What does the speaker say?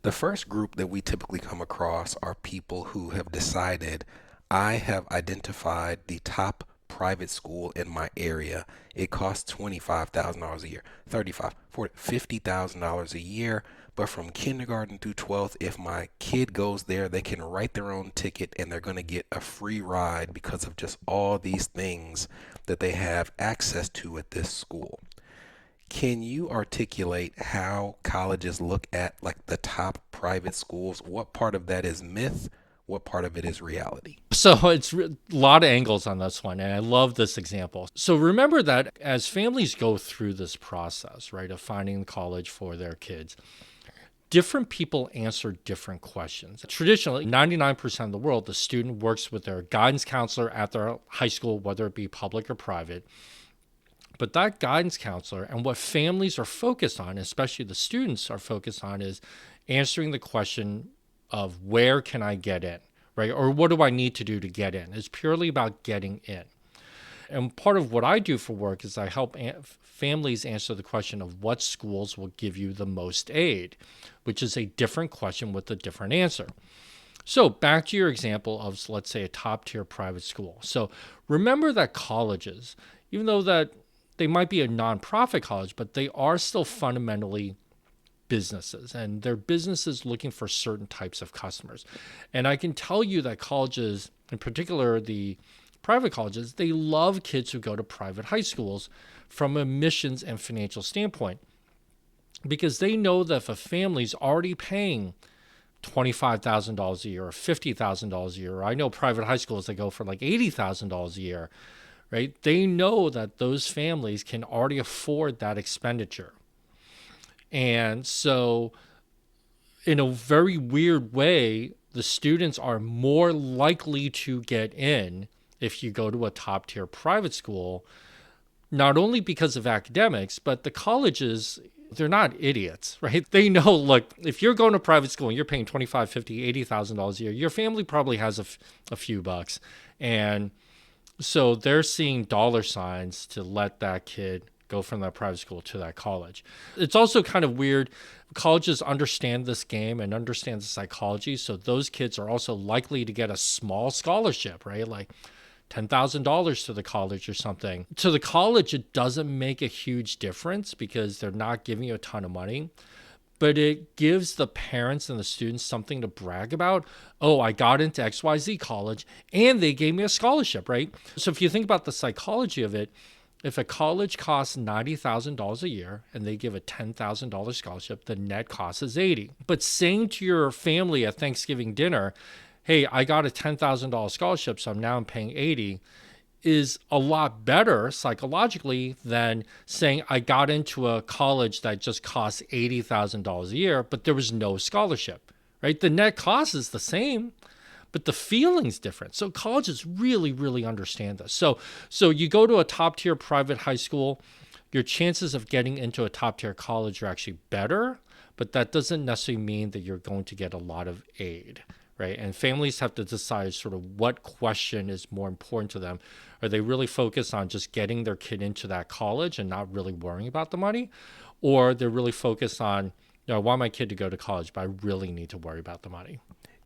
The first group that we typically come across are people who have decided, I have identified the top private school in my area. It costs $25,000 a year, 35, 40, $50,000 a year. But from kindergarten through 12th, if my kid goes there, they can write their own ticket and they're going to get a free ride because of just all these things that they have access to at this school. Can you articulate how colleges look at like the top private schools? What part of that is myth? What part of it is reality? So it's a lot of angles on this one, and I love this example. So remember that as families go through this process, right, of finding college for their kids, different people answer different questions. Traditionally, 99% of the world, the student works with their guidance counselor at their high school, whether it be public or private. But that guidance counselor and what families are focused on, especially the students are focused on, is answering the question of where can I get in, right? Or what do I need to do to get in? It's purely about getting in. And part of what I do for work is I help families answer the question of what schools will give you the most aid, which is a different question with a different answer. So back to your example of, let's say, a top tier private school. So remember that colleges, even though that they might be a nonprofit college, but they are still fundamentally businesses, and they're businesses looking for certain types of customers. And I can tell you that colleges, in particular the private colleges, they love kids who go to private high schools from a missions and financial standpoint, because they know that if a family's already paying $25,000 a year or $50,000 a year, or I know private high schools that go for like $80,000 a year, right? They know that those families can already afford that expenditure. And so, in a very weird way, the students are more likely to get in if you go to a top tier private school, not only because of academics, but the colleges, they're not idiots, right? They know, look, if you're going to private school and you're paying 25, 50, $80,000 a year, your family probably has a few bucks. And so they're seeing dollar signs to let that kid go from that private school to that college. It's also kind of weird. Colleges understand this game and understand the psychology. So those kids are also likely to get a small scholarship, right? Like $10,000 to the college or something. To the college, it doesn't make a huge difference because they're not giving you a ton of money, but it gives the parents and the students something to brag about. Oh, I got into XYZ college and they gave me a scholarship, right? So if you think about the psychology of it, if a college costs $90,000 a year and they give a $10,000 scholarship, the net cost is 80. But saying to your family at Thanksgiving dinner, hey, I got a $10,000 scholarship, so I'm paying 80, is a lot better psychologically than saying I got into a college that just costs $80,000 a year, but there was no scholarship, right? The net cost is the same, but the feeling's different. So colleges really, really understand this. So you go to a top tier private high school, your chances of getting into a top tier college are actually better, but that doesn't necessarily mean that you're going to get a lot of aid, right? And families have to decide sort of what question is more important to them. Are they really focused on just getting their kid into that college and not really worrying about the money? Or they're really focused on, I want my kid to go to college, but I really need to worry about the money.